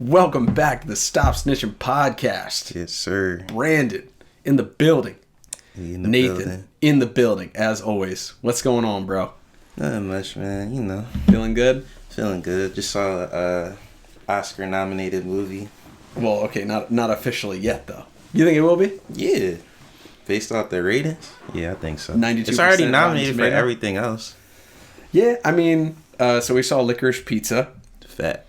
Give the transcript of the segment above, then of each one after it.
Welcome back to the Stop Snitchin podcast. Yes, sir. Brandon in the building. Nathan building. in the building, as always. What's going on, bro? Not much, man. You know, Feeling good? feeling good. Just saw a Oscar-nominated movie. Well, okay, not officially yet, though. You think it will be? Yeah. Based off the ratings? Yeah, I think so. 92% It's already Rotten nominated for Tomato? everything else. Yeah, I mean, so we saw Licorice Pizza. Fat.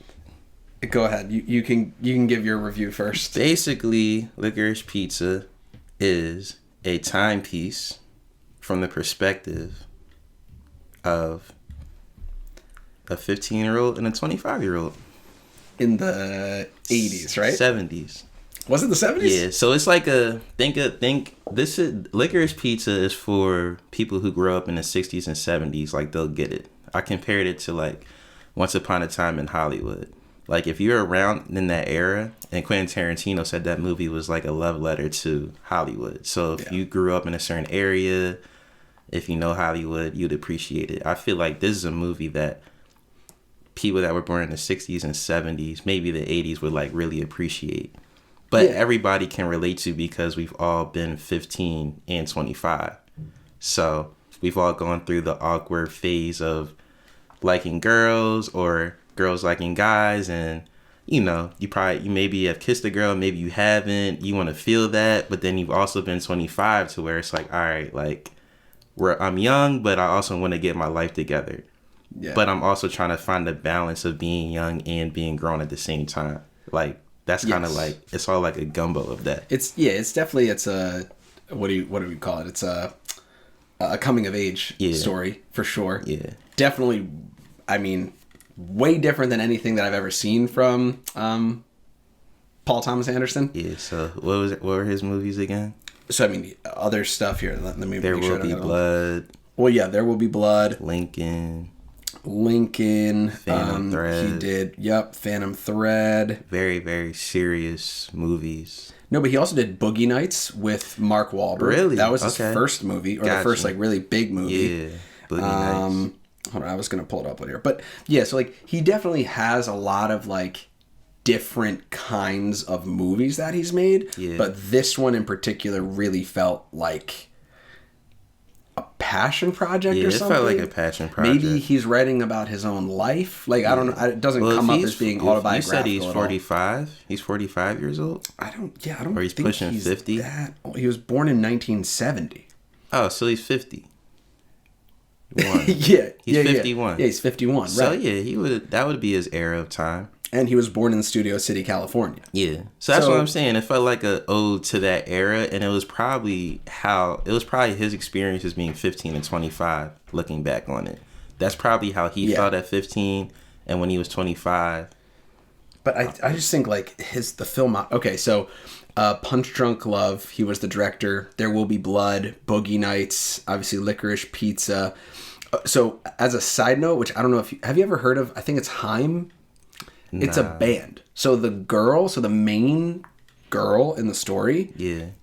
Go ahead. You can give your review first. Basically, Licorice Pizza is a timepiece from the perspective of a 15-year-old and a 25-year-old. In the 80s, right? 70s. Was it the 70s? Yeah, so it's like this is Licorice Pizza is for people who grew up in the 60s and 70s, like they'll get it. I compared it to like Once Upon a Time in Hollywood. Like if you're around in that era, and Quentin Tarantino said that movie was like a love letter to Hollywood. So if you grew up in a certain area, if you know Hollywood, you'd appreciate it. I feel like this is a movie that people that were born in the 60s and 70s, maybe the 80s, would like really appreciate. But everybody can relate to because we've all been 15 and 25. So we've all gone through the awkward phase of liking girls or girls liking guys. And, you know, you maybe have kissed a girl, maybe you haven't. You want to feel that. But then you've also been 25 to where it's like, all right, like I'm young, but I also want to get my life together. Yeah. But I'm also trying to find the balance of being young and being grown at the same time. Like, that's kind of like, it's all like a gumbo of that. It's definitely a what do we call it? It's a coming of age story for sure. Yeah, definitely. I mean, way different than anything that I've ever seen from Paul Thomas Anderson. Yeah. So what were his movies again? So I mean, the other stuff here. Let me. There Will Be Blood. Well, yeah, There Will Be Blood. Lincoln. Phantom Thread. He did, Phantom Thread. Very, very serious movies. No, but he also did Boogie Nights with Mark Wahlberg. Really? That was his first movie, or the first like really big movie. Yeah, Boogie Nights. Hold on, I was going to pull it up later. But yeah, so like he definitely has a lot of like different kinds of movies that he's made. Yeah. But this one in particular really felt like a passion project or something. Yeah, it felt like a passion project. Maybe he's writing about his own life. Like, I don't know. It doesn't come up as being autobiographical. You said he's 45? He's 45 years old? I don't or he's think pushing he's 50? He was born in 1970. Oh, so he's 50. He's 51. Yeah, he's 51, so, right. Yeah, that would be his era of time. And he was born in Studio City, California. Yeah. So that's what I'm saying. It felt like an ode to that era, and it was probably his experiences being 15 and 25, looking back on it. That's probably how he felt at 15 and when he was 25. But I just think like the film. Okay, so Punch Drunk Love, he was the director. There Will Be Blood, Boogie Nights, obviously Licorice Pizza. So as a side note, which I don't know if have you ever heard of? I think it's Haim. Nah. It's a band. So the main girl in the story,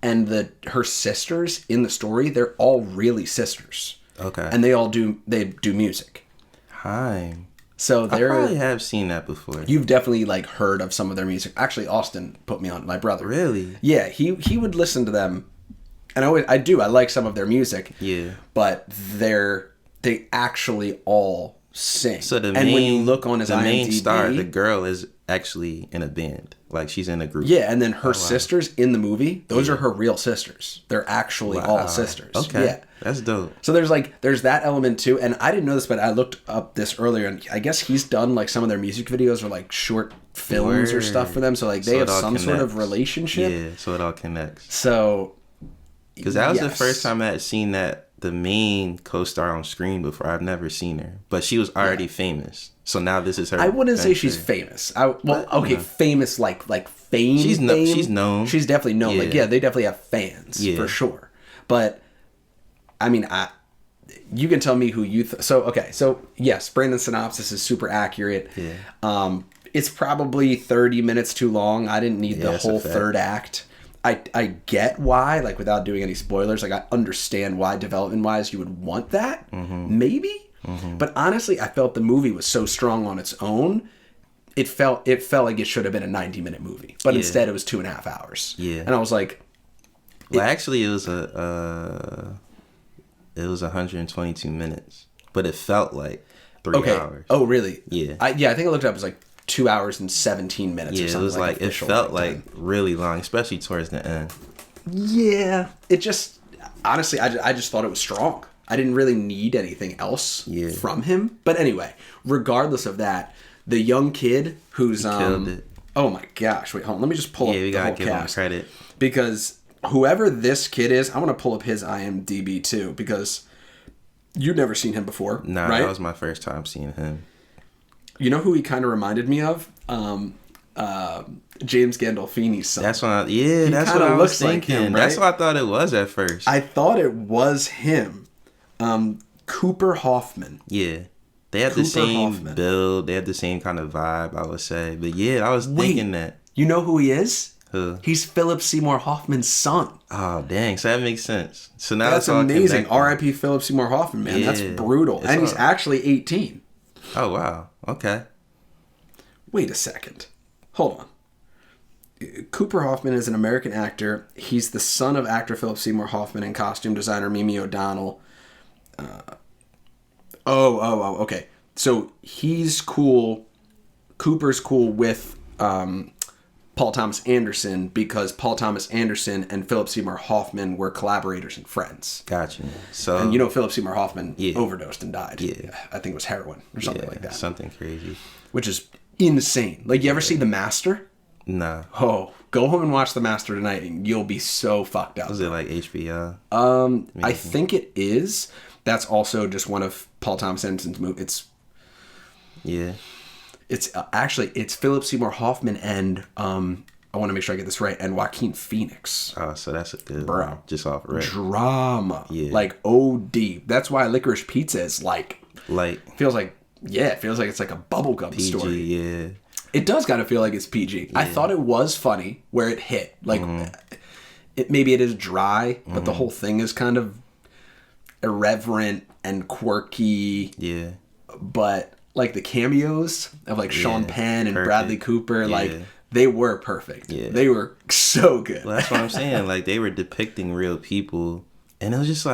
and her sisters in the story, they're all really sisters. Okay. And they do music. Haim. So I probably have seen that before. You've definitely like heard of some of their music. Actually, Austin put me on, my brother. Really? Yeah, he would listen to them, and I like some of their music. Yeah. But they actually all sing. So when you look on his IMDb, main star, the girl is actually in a band. Like she's in a group. Yeah, and then her sisters in the movie, those are her real sisters. They're actually all sisters. Okay. Yeah. That's dope. So there's that element too, and I didn't know this, but I looked up this earlier, and I guess he's done like some of their music videos or like short films or stuff for them. So like they have some sort of relationship. Yeah, so it all connects. So because that was the first time I had seen the main co-star on screen before. I've never seen her, but she was already famous. So now this is her. I wouldn't say she's famous. Famous like fame. She's known. She's definitely known. Yeah. Like they definitely have fans for sure. But I mean, you can tell me who you. So yes, Brandon's synopsis is super accurate. Yeah. It's probably 30 minutes too long. I didn't need the whole third act. I get why, like without doing any spoilers, like I understand why development wise you would want that. Mm-hmm. Maybe. Mm-hmm. But honestly, I felt the movie was so strong on its own it felt like it should have been a 90-minute movie, but instead it was 2.5 hours. Yeah. And I was like, well, actually, it was 122 minutes, but it felt like 3 hours. Oh, really? Yeah. I think I looked it up. It was like 2 hours and 17 minutes. Yeah, or something. it was like it felt like time. really long, especially towards the end. Yeah, it just honestly, I just thought it was strong. I didn't really need anything else from him. But anyway, regardless of that, the young kid who's killed it. Oh my gosh! Wait, hold on. Let me just pull up we the gotta whole give cast him credit because whoever this kid is, I want to pull up his IMDb too because you've never seen him before. Nah, right? That was my first time seeing him. You know who he kind of reminded me of? James Gandolfini's son. That's what that's what I was thinking. Like him, right? That's what I thought it was at first. I thought it was him. Cooper Hoffman. Yeah. They had the same build. They had the same kind of vibe, I would say. But yeah, I was thinking that. You know who he is? Who? He's Philip Seymour Hoffman's son. Oh, dang. So that makes sense. So now that's amazing. R.I.P. Philip Seymour Hoffman, man. Yeah, that's brutal. And he's actually 18. Oh, wow. Okay. Wait a second. Hold on. Cooper Hoffman is an American actor. He's the son of actor Philip Seymour Hoffman and costume designer Mimi O'Donnell. Okay. So he's cool. Cooper's cool with Paul Thomas Anderson because Paul Thomas Anderson and Philip Seymour Hoffman were collaborators and friends. Gotcha. So, and Philip Seymour Hoffman overdosed and died. Yeah. I think it was heroin or something like that. Something crazy. Which is insane. Like, you ever see The Master? Nah. Oh, go home and watch The Master tonight and you'll be so fucked up. Was it like HBO? I think it is. That's also just one of Paul Thomas Anderson's movies. It's actually Philip Seymour Hoffman and I want to make sure I get this right, and Joaquin Phoenix. Oh, so that's a good one. Just off rip. Drama. Yeah. Like OD. That's why Licorice Pizza is like feels like it's like a bubblegum story. Yeah. It does kind of feel like it's PG. Yeah. I thought it was funny where it hit. Like maybe it is dry, but the whole thing is kind of irreverent and quirky. Yeah. But like the cameos of like Sean Penn and Bradley Cooper, like they were perfect. Yeah. They were so good. Well, that's what I'm saying. Like they were depicting real people, and it was just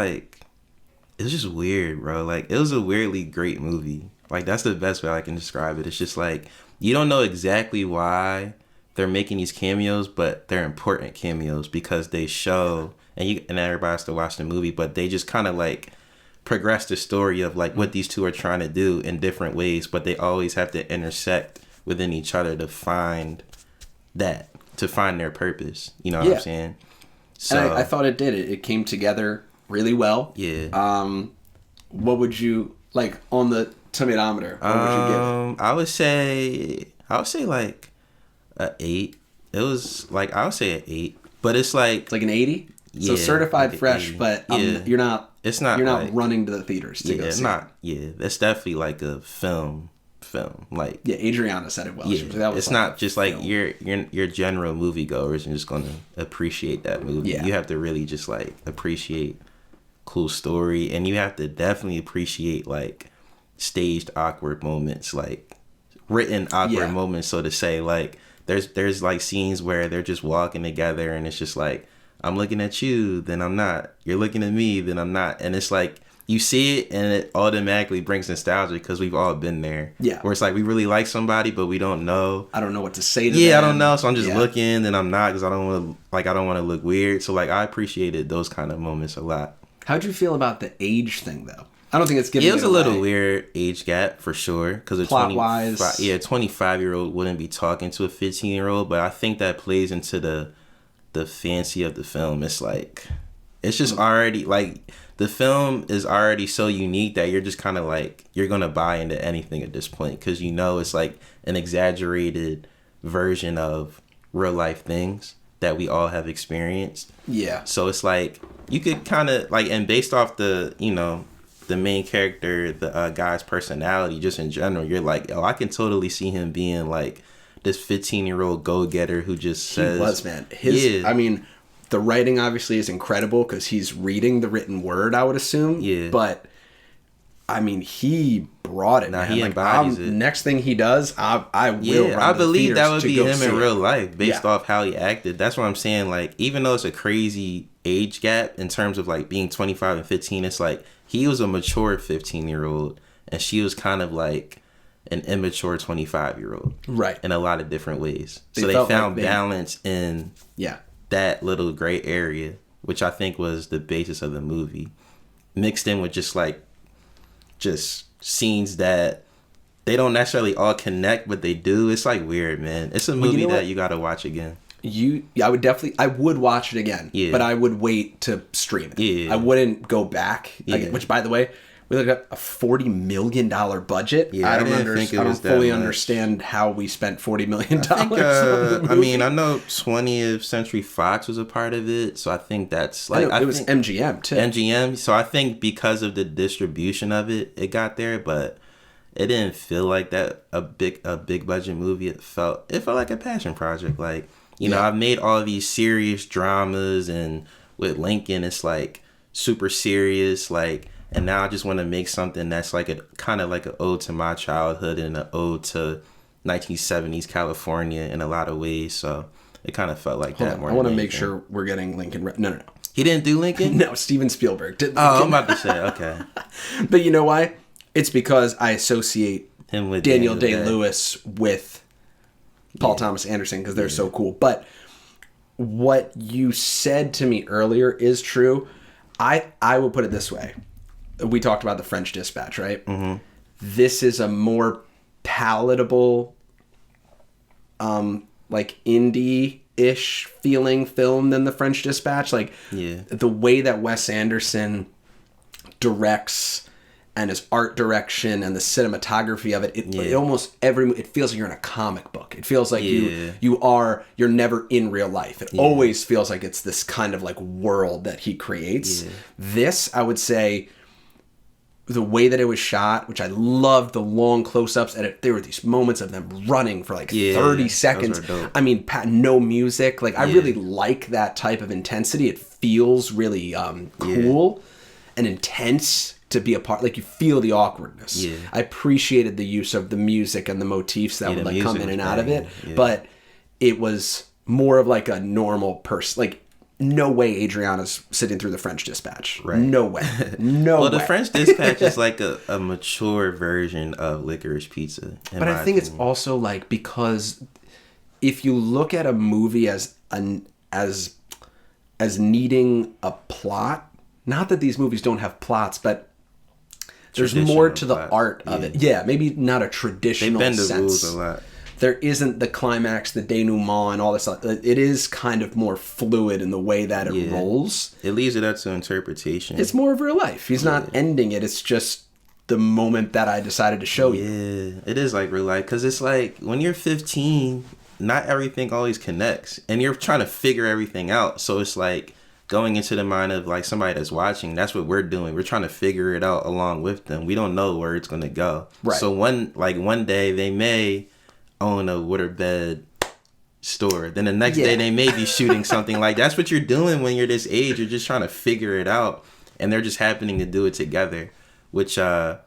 weird, bro. Like it was a weirdly great movie. Like that's the best way I can describe it. It's just like you don't know exactly why they're making these cameos, but they're important cameos because they show and everybody has to watch the movie, but they just kind of like progress the story of like what these two are trying to do in different ways, but they always have to intersect within each other to find their purpose. You know what I'm saying? So and I thought it did. It came together really well. Yeah. What would you like on the tomatometer? What would you give it? I would say like a 8. It was like I would say an 8, but it's like an 80. So certified like fresh, but you're not. It's not. You're not running to the theaters to go see. It's not. Yeah, it's definitely like a film. Like Adriana said it well. Yeah, that was it's not just like your general moviegoers and just gonna appreciate that movie. Yeah. You have to really just like appreciate cool story, and you have to definitely appreciate like staged awkward moments, like written awkward moments, so to say. Like there's like scenes where they're just walking together, and it's just like I'm looking at you, then I'm not. You're looking at me, then I'm not, and it's like. You see it and it automatically brings nostalgia because we've all been there. Yeah. Where it's like we really like somebody, but we don't know. I don't know what to say to them. Yeah, I don't know. So I'm just looking and I'm not because I don't want to look weird. So like I appreciated those kind of moments a lot. How'd you feel about the age thing though? I don't think it's giving it was a little weird age gap for sure. Because a 25-year-old wouldn't be talking to a 15-year-old. But I think that plays into the fancy of the film. It's like, it's just already like... The film is already so unique that you're just kind of like, you're going to buy into anything at this point. Because you know it's like an exaggerated version of real life things that we all have experienced. Yeah. So it's like, you could kind of like, and based off the, the main character, the guy's personality, just in general, you're like, I can totally see him being like this 15-year-old go-getter who just says... He was, man. I mean... The writing obviously is incredible because he's reading the written word, I would assume. Yeah. But I mean, he brought it. Nah, man. he embodies it. Next thing he does, I will. Yeah, run I to the believe that theaters would to be go him see in it. real life based Yeah. off how he acted. That's what I'm saying. Like, even though it's a crazy age gap in terms of like being 25 and 15, it's like he was a mature 15-year-old and she was kind of like an immature 25-year-old. Right. In a lot of different ways. They So they felt found like they- balance in Yeah. that little gray area, which I think was the basis of the movie, mixed in with just scenes that they don't necessarily all connect, but they do. It's like weird, man. It's a movie that you gotta watch again. I would watch it again. Yeah. But I would wait to stream it. Yeah. I wouldn't go back. Yeah. Which, by the way, we looked at a $40 million budget. Yeah, I I don't didn't think it was that fully much. understand how we spent $40 million. I think, on the movie. I mean, I know 20th Century Fox was a part of it, so I think that's like it was MGM too. MGM. So I think because of the distribution of it, it got there, but it didn't feel like that a big budget movie. It felt like a passion project. Like, you know, I've made all of these serious dramas, and with Lincoln, it's like super serious, like. And now I just want to make something that's like a kind of like an ode to my childhood and an ode to 1970s California in a lot of ways. So it kind of felt like that more. I want to than make anything. sure we're getting Lincoln. No. He didn't do Lincoln? No, Steven Spielberg did. Oh, Lincoln. I'm about to say, okay. But you know why? It's because I associate Him with Daniel Day. Day-Lewis with Paul Thomas Anderson because they're so cool. But what you said to me earlier is true. I would put it this way. We talked about the French Dispatch, right? Mm-hmm. This is a more palatable, like indie-ish feeling film than the French Dispatch. Like the way that Wes Anderson directs and his art direction and the cinematography of it, it almost it feels like you're in a comic book. It feels like you're never in real life. It always feels like it's this kind of like world that he creates. Yeah. This, I would say, the way that it was shot, which I loved, the long close-ups, and there were these moments of them running for like 30 seconds. I mean, no music. Like, I really like that type of intensity. It feels really cool and intense to be a part. Like, you feel the awkwardness. Yeah. I appreciated the use of the music and the motifs that would like come in and out of it. Yeah. But it was more of like a normal person. Like, no way Adriana's sitting through the French Dispatch. Right. No way. No well, way. The French Dispatch is like a mature version of Licorice Pizza. But I think it's also like, because if you look at a movie as needing a plot, not that these movies don't have plots, but there's more to the art of it. Yeah, maybe not a traditional sense. They bend the rules a lot. There isn't the climax, the denouement, and all this stuff. It is kind of more fluid in the way that it rolls. It leaves it up to interpretation. It's more of real life. He's not ending it. It's just the moment that I decided to show you. Yeah, it is like real life. Because it's like, when you're 15, not everything always connects. And you're trying to figure everything out. So it's like going into the mind of like somebody that's watching. That's what we're doing. We're trying to figure it out along with them. We don't know where it's going to go. Right. So one day they may own a waterbed store, then the next day they may be shooting something. Like, that's what you're doing when you're this age. You're just trying to figure it out, and they're just happening to do it together, which I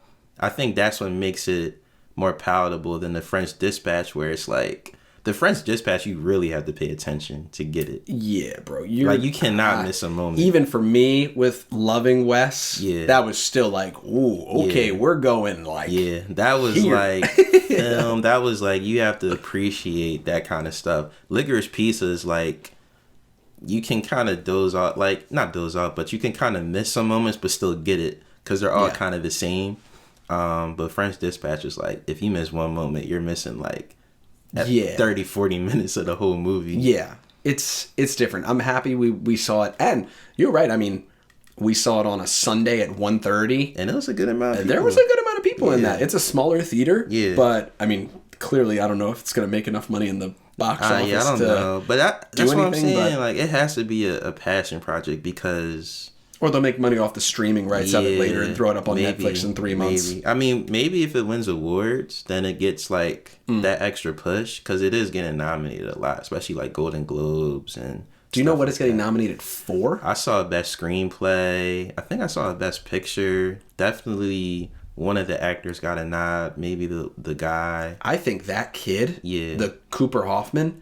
think that's what makes it more palatable than the French Dispatch, where it's like the French Dispatch, you really have to pay attention to get it. Yeah, bro. You cannot miss a moment. Even for me, with loving Wes, that was still like, ooh, okay, we're going like... Yeah, that was here. Like film. That was like, you have to appreciate that kind of stuff. Licorice Pizza is like, you can kind of doze off, like, not doze off, but you can kind of miss some moments, but still get it, because they're all kind of the same. But French Dispatch is like, if you miss one moment, you're missing like 30, 40 minutes of the whole movie. Yeah, it's different. I'm happy we saw it. And you're right. I mean, we saw it on a Sunday at 1:30. And it was a good amount of people. There was a good amount of people in that. It's a smaller theater. Yeah. But, I mean, clearly, I don't know if it's going to make enough money in the box office. Yeah, I don't know. But that's what I'm saying. Like, it has to be a passion project, because... Or they'll make money off the streaming rights of it later and throw it up on Netflix in 3 months. I mean, maybe if it wins awards, then it gets like that extra push, because it is getting nominated a lot, especially like Golden Globes and. Do you know what it's getting nominated for? I saw Best Screenplay. I think I saw Best Picture. Definitely one of the actors got a nod. Maybe the guy. I think that kid, Yeah. the Cooper Hoffman,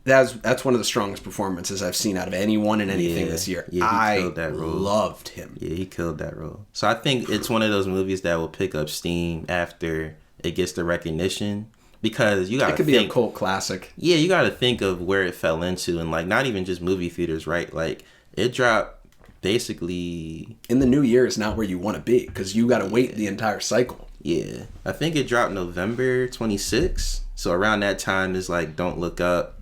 that's one of the strongest performances I've seen out of anyone in anything this year. Yeah, he killed that role. Loved him. Yeah, he killed that role. So I think it's one of those movies that will pick up steam after it gets the recognition. Because you got to think... It could be a cult classic. Yeah, you got to think of where it fell into. And, like, not even just movie theaters, right? Like, it dropped basically... In the new year is not where you want to be. Because you got to wait the entire cycle. Yeah. I think it dropped November 26th. So around that time is, like, Don't Look Up.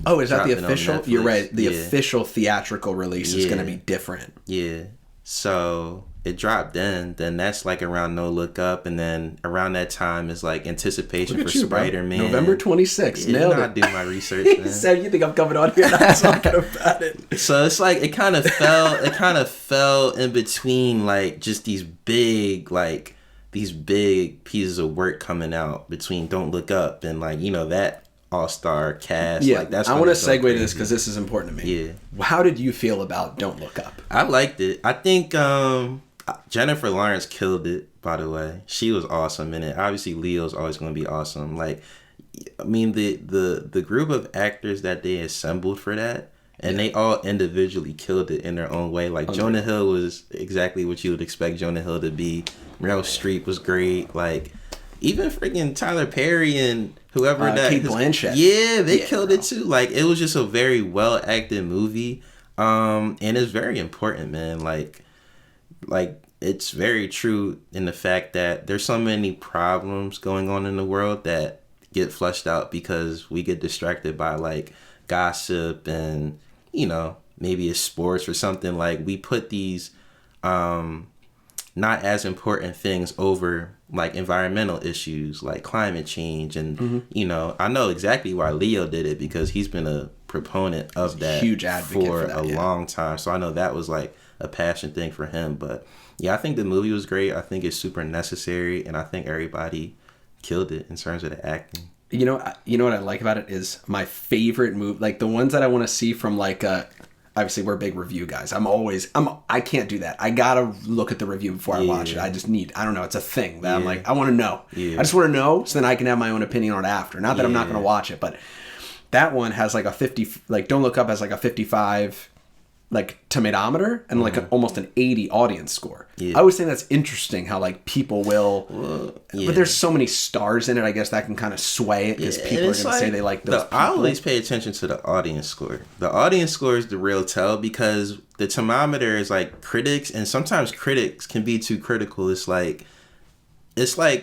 Oh, is that the official? You're right. The official theatrical release is going to be different. Yeah. So... It dropped then that's like around No Look Up, and then around that time is like anticipation for Spider-Man. November 26th. Nailed it. I do my research, man. So you think I'm coming on here not talking about it? So it's like it kind of fell in between like just these big pieces of work coming out between Don't Look Up and like, you know, that all-star cast. Yeah, like, that's I want to segue to this because this is important to me. Yeah. How did you feel about Don't Look Up? I liked it. I think Jennifer Lawrence killed it, by the way. She was awesome in it. Obviously, Leo's always going to be awesome. Like, I mean, the group of actors that they assembled for that, and they all individually killed it in their own way. Like, Jonah Hill was exactly what you would expect Jonah Hill to be. Meryl Streep was great. Like, even freaking Tyler Perry and whoever that... Kate Blanchett. Yeah, they killed it too. Like, it was just a very well-acted movie. And it's very important, man. Like it's very true in the fact that there's so many problems going on in the world that get flushed out because we get distracted by like gossip and, you know, maybe it's sports or something. Like we put these not as important things over like environmental issues like climate change and you know, I know exactly why Leo did it because he's been a proponent of that huge advocate for that, a long time. So I know that was like a passion thing for him. But yeah, I think the movie was great. I think it's super necessary, and I think everybody killed it in terms of the acting. You know what I like about it is my favorite movie, like the ones that I want to see from like obviously we're big review guys. I can't do that. I gotta look at the review before I watch it. I don't know, it's a thing that I'm like, I want to know. I just want to know so then I can have my own opinion on it after. Not that I'm not going to watch it, but that one has like a 50, like Don't Look Up has like a 55 like tomatometer and like almost an 80 audience score. I always think that's interesting how like people will, but there's so many stars in it. I guess that can kind of sway it because people are going to say they like those. I always pay attention to the audience score. The audience score is the real tell because the thermometer is like critics, and sometimes critics can be too critical. It's like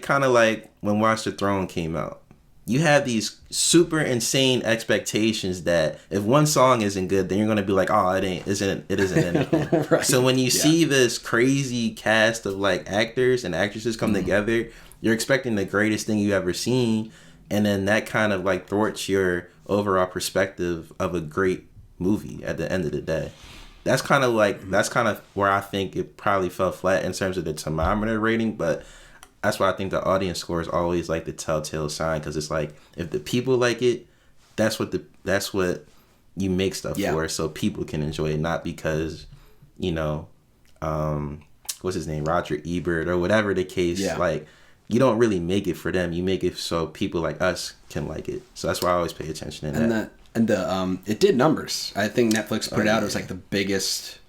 kind of like when Watch the Throne came out. You have these super insane expectations that if one song isn't good, then you're gonna be like, oh, it isn't anything. Right. So when you see this crazy cast of like actors and actresses come together, you're expecting the greatest thing you ever seen, and then that kind of like thwarts your overall perspective of a great movie at the end of the day. That's kind of where I think it probably fell flat in terms of the thermometer rating, but that's why I think the audience score is always like the telltale sign, because it's like if the people like it, that's what you make stuff for, so people can enjoy it, not because, you know, what's his name, Roger Ebert or whatever the case. Like you don't really make it for them. You make it so people like us can like it. So that's why I always pay attention to that. And it did numbers. I think Netflix put it out. It was like the biggest.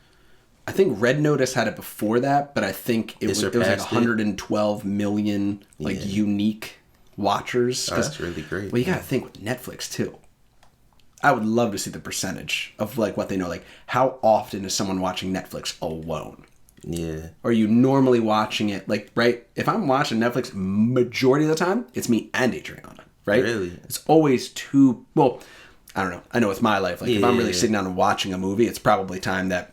I think Red Notice had it before that, but I think it was like 112 million like unique watchers. Oh, that's really great. Well, you gotta think with Netflix too. I would love to see the percentage of like what they know. Like how often is someone watching Netflix alone? Yeah. Or are you normally watching it like right? If I'm watching Netflix, majority of the time it's me and Adriana. Right? Really? It's always two. Well, I don't know. I know with my life, like if I'm really sitting down and watching a movie, it's probably time that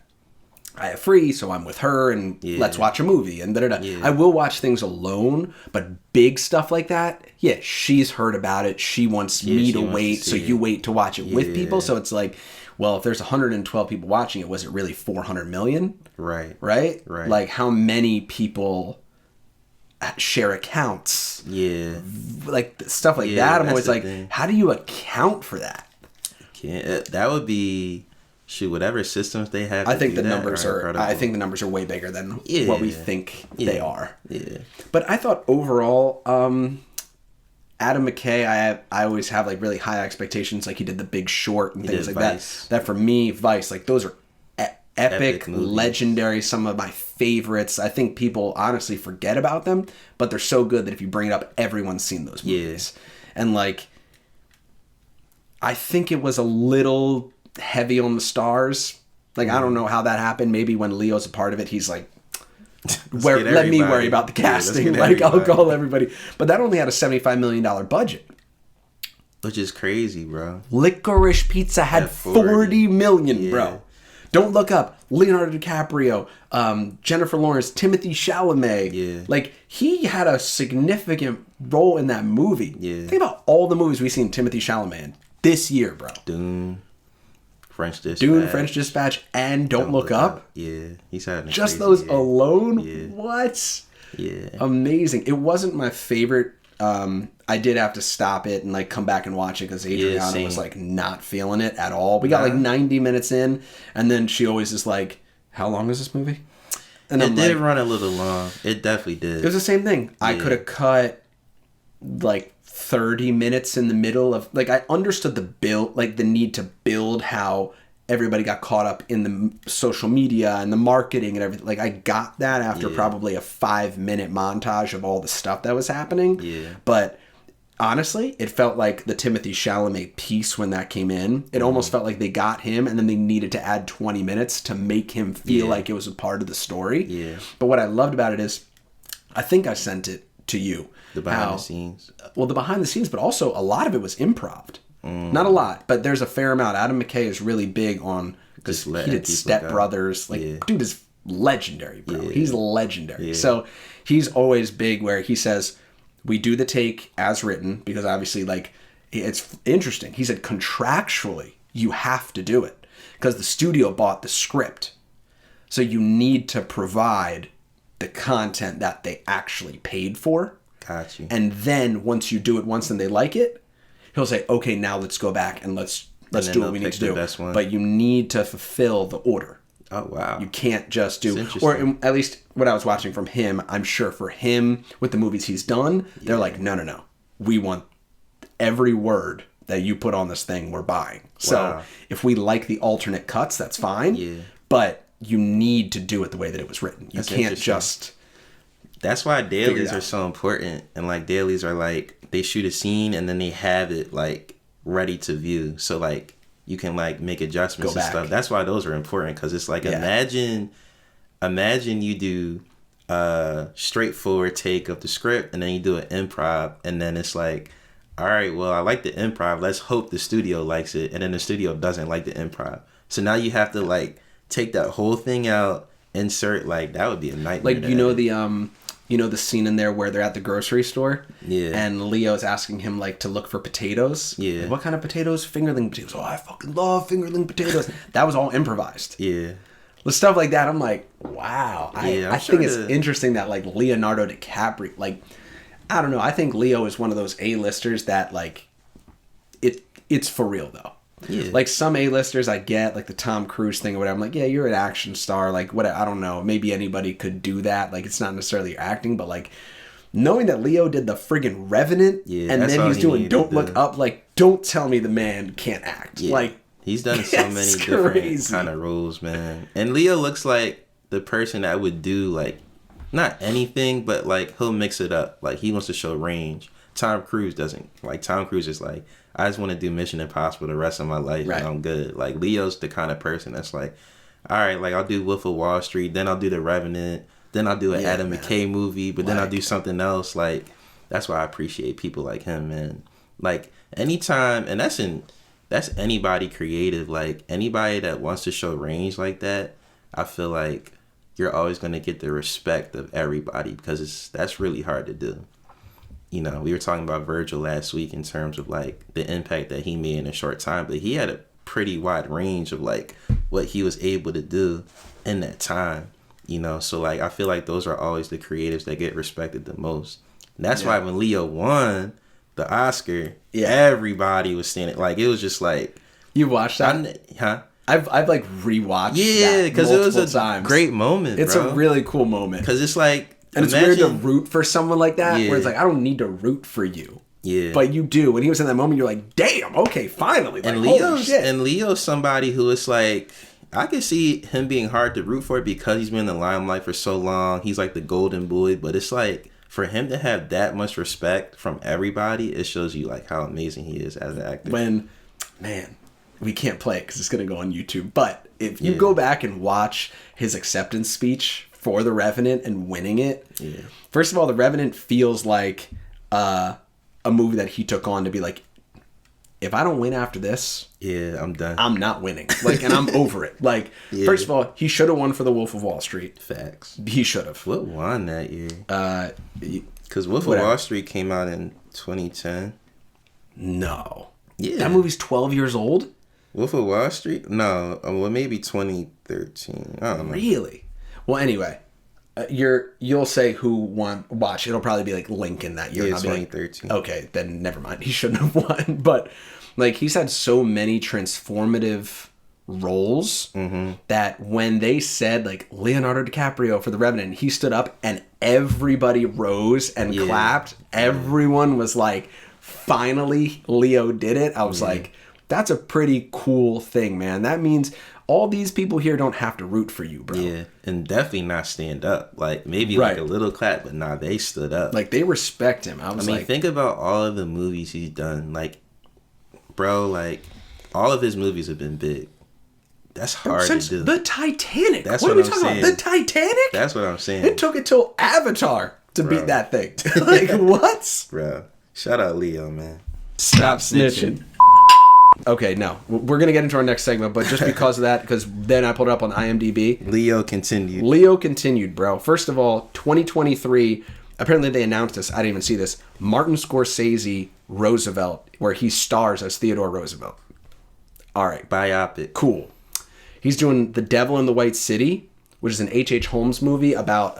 I have free, so I'm with her, and let's watch a movie, and da-da-da. I will watch things alone, but big stuff like that, she's heard about it. She wants me to wait, so you wait to watch it with people. So it's like, well, if there's 112 people watching it, was it really 400 million? Right. Like, how many people share accounts? Like, stuff like that. I'm always like, how do you account for that? That would be... shoot, whatever systems they have. I think the numbers are. I think the numbers are way bigger than what we think they are. Yeah. But I thought overall, Adam McKay, I always have like really high expectations. Like he did The Big Short and things like Vice. That for me, Vice, like those are epic, legendary, some of my favorites. I think people honestly forget about them, but they're so good that if you bring it up, everyone's seen those movies. And like, I think it was a little heavy on the stars. Like, I don't know how that happened. Maybe when Leo's a part of it, he's like, let me worry about the casting. Like, I'll call everybody. But that only had a $75 million budget. Which is crazy, bro. Licorice Pizza had $40 million, bro. Don't look up Leonardo DiCaprio, Jennifer Lawrence, Timothy Chalamet. Yeah. Like, he had a significant role in that movie. Yeah. Think about all the movies we've seen Timothy Chalamet in this year, bro. Dune, French Dispatch, and Don't Look Up. Yeah. He's had just those year. Alone? Yeah. What? Yeah. Amazing. It wasn't my favorite. I did have to stop it and like come back and watch it because Adriana was like not feeling it at all. We got like 90 minutes in, and then she always is like, "How long is this movie?" And it did run a little long. It definitely did. It was the same thing. Yeah. I could have cut like 30 minutes in the middle of like I understood the build, like the need to build how everybody got caught up in the social media and the marketing and everything. Like, I got that after probably a 5-minute montage of all the stuff that was happening. Yeah. But honestly, it felt like the Timothy Chalamet piece when that came in. It almost felt like they got him and then they needed to add 20 minutes to make him feel like it was a part of the story. Yeah. But what I loved about it is, I think I sent it to you. The behind the scenes. Well, the behind the scenes, but also a lot of it was improv. Not a lot, but there's a fair amount. Adam McKay is really big on, because he did Step Brothers. Like, dude is legendary, bro. Yeah. He's legendary. Yeah. So he's always big where he says, we do the take as written, because obviously, like, it's interesting. He said contractually, you have to do it because the studio bought the script. So you need to provide the content that they actually paid for. Got you. And then once you do it once and they like it, he'll say, okay, now let's go back and let's do what we need to do. But you need to fulfill the order. Oh, wow. You can't just do, or at least what I was watching from him, I'm sure for him, with the movies he's done, they're like, no. We want every word that you put on this thing, we're buying. So if we like the alternate cuts, that's fine. Yeah. But you need to do it the way that it was written. You can't just... That's why dailies are so important. And like dailies are like, they shoot a scene and then they have it like ready to view. So like you can like make adjustments and stuff. That's why those are important, because it's like imagine you do a straightforward take of the script and then you do an improv and then it's like, all right, well, I like the improv. Let's hope the studio likes it. And then the studio doesn't like the improv. So now you have to like take that whole thing out, insert, like that would be a nightmare. Like, you know the scene in there where they're at the grocery store? Yeah. And Leo's asking him, like, to look for potatoes? Yeah. Like, what kind of potatoes? Fingerling potatoes. Oh, I fucking love fingerling potatoes. That was all improvised. Yeah. With stuff like that, I'm like, wow. I think it's interesting that, like, Leonardo DiCaprio, like, I don't know. I think Leo is one of those A-listers that, like, it's for real, though. Yeah. Like, some A-listers I get, like the Tom Cruise thing or whatever, I'm like, yeah, you're an action star. Like, what? I don't know. Maybe anybody could do that. Like, it's not necessarily your acting, but, like, knowing that Leo did the friggin' Revenant and then he's doing Don't Look Up, like, don't tell me the man can't act. Yeah. Like, he's done so many different kind of roles, man. And Leo looks like the person that would do, like, not anything, but, like, he'll mix it up. Like, he wants to show range. Tom Cruise doesn't. Like, Tom Cruise is like, I just want to do Mission Impossible the rest of my life and I'm good. Like, Leo's the kind of person that's like, all right, like, I'll do Wolf of Wall Street, then I'll do The Revenant, then I'll do an Adam McKay movie, but then I'll do something else. Like, that's why I appreciate people like him, man. Like, anytime, and that's anybody creative, like, anybody that wants to show range like that, I feel like you're always going to get the respect of everybody, because that's really hard to do. You know, we were talking about Virgil last week in terms of, like, the impact that he made in a short time, but he had a pretty wide range of, like, what he was able to do in that time, you know? So, like, I feel like those are always the creatives that get respected the most. And that's why when Leo won the Oscar, everybody was standing, like, it was just like... You watched that? I've like rewatched. Yeah, because it was a times. Great moment. It's a really cool moment. Because it's like, and it's weird to root for someone like that. Where it's like, I don't need to root for you. Yeah, but you do. When he was in that moment, you're like, damn, okay, finally. Like, and Leo's somebody who is like, I can see him being hard to root for because he's been in the limelight for so long. He's like the golden boy, but it's like, for him to have that much respect from everybody, it shows you like how amazing he is as an actor. Man, we can't play it because it's going to go on YouTube. But if you go back and watch his acceptance speech for The Revenant and winning it, first of all, The Revenant feels like a movie that he took on to be like, if I don't win after this, I'm done. I'm not winning. Like, and I'm over it. Like, first of all, he should have won for The Wolf of Wall Street. Facts. He should have. What won that year? Because Wolf of Wall Street came out in 2010. No. Yeah. That movie's 12 years old? Wolf of Wall Street? No. Well, maybe 2013. I don't know. Really? Well, anyway, you'll say who won. Watch, it'll probably be like Lincoln that year. Yeah, 2013. Like, okay, then never mind. He shouldn't have won. But like, he's had so many transformative roles that when they said like Leonardo DiCaprio for The Revenant, he stood up and everybody rose and clapped. Everyone was like, finally Leo did it. I was like, that's a pretty cool thing, man. That means all these people here don't have to root for you, bro. Yeah, and definitely not stand up. Like, maybe like a little clap, but nah, they stood up. Like, they respect him. I mean, think about all of the movies he's done. Like, bro, like, all of his movies have been big. That's hard to do. The Titanic. That's what what are we I'm talking saying. about? The Titanic? That's what I'm saying. It took it till Avatar to beat that thing. Like, what? Bro, shout out Leo, man. Stop snitching. Okay, no. We're going to get into our next segment, but just because of that, because then I pulled it up on IMDb. Leo continued, bro. First of all, 2023, apparently they announced this. I didn't even see this. Martin Scorsese Roosevelt, where he stars as Theodore Roosevelt. All right. Biopic. Cool. He's doing The Devil in the White City, which is an H.H. Holmes movie about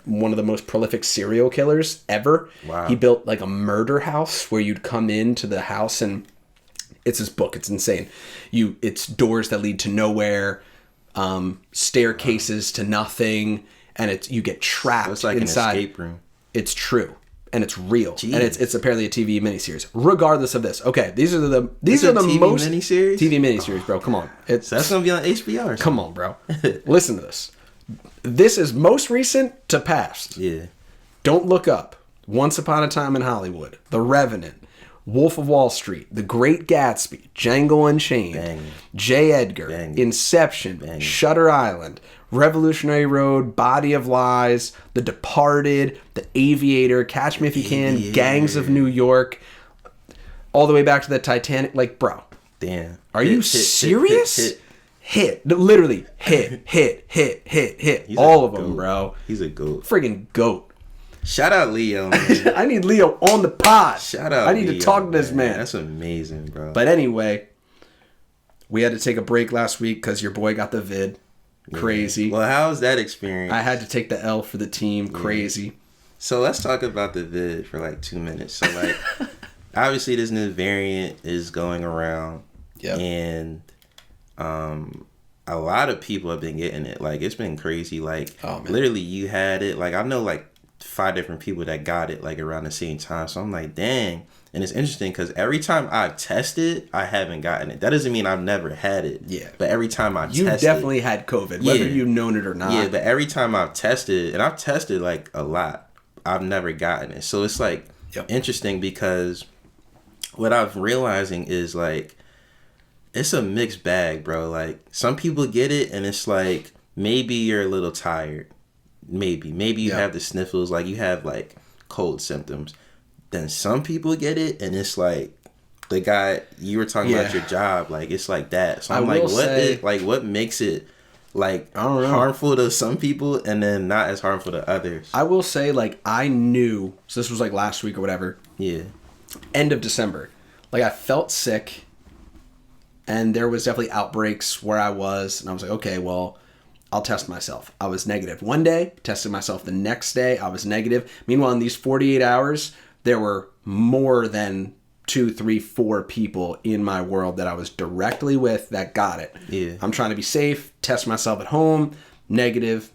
one of the most prolific serial killers ever. Wow. He built like a murder house where you'd come into the house and it's his book. It's insane. It's doors that lead to nowhere, staircases to nothing, and you get trapped so it's like inside. An escape room. It's true. And it's real. Jeez. And it's apparently a TV miniseries. Regardless of this. Okay, these are the TV most miniseries? TV miniseries, bro. Come on. So that's gonna be on HBO or something. Come on, bro. Listen to this. This is most recent to past. Yeah. Don't Look Up, Once Upon a Time in Hollywood, The Revenant, Wolf of Wall Street, The Great Gatsby, Django Unchained, Bang. J. Edgar, Bang. Inception, Bang. Shutter Island, Revolutionary Road, Body of Lies, The Departed, The Aviator, Catch Me If You Can, Gangs of New York, all the way back to the Titanic. Like, bro. Damn. Are you serious? Hit. Literally, hit. He's all of goat. them, bro. He's a goat. Friggin' goat. Shout out Leo, man. I need Leo on the pod. Shout out I need Leo, to talk to this man. That's amazing, bro. But anyway, we had to take a break last week because your boy got the vid. Crazy. Well, how was that experience? I had to take the L for the team. Crazy. So let's talk about the vid for like 2 minutes. So like, obviously this new variant is going around. Yep. And a lot of people have been getting it. Like, it's been crazy. Like, literally you had it. Like, I know like 5 different people that got it like around the same time. So I'm like, dang. And it's interesting because every time I've tested, I haven't gotten it. That doesn't mean I've never had it. Yeah. But every time I've tested. You definitely had COVID, whether you've known it or not. Yeah, but every time I've tested, and I've tested like a lot, I've never gotten it. So it's like interesting because what I'm realizing is like, it's a mixed bag, bro. Like, some people get it and it's like, maybe you're a little tired. Maybe you have the sniffles, like you have like cold symptoms. Then some people get it and it's like the guy you were talking about your job, like it's like that. So I'm like, what makes it like harmful to some people and then not as harmful to others? I will say, like, I knew, so this was like last week or whatever. Yeah. End of December. Like, I felt sick and there was definitely outbreaks where I was, and I was like, okay, well, I'll test myself. I was negative one day, tested myself the next day, I was negative. Meanwhile, in these 48 hours, there were more than 2, 3, 4 people in my world that I was directly with that got it. Yeah. I'm trying to be safe, test myself at home, negative,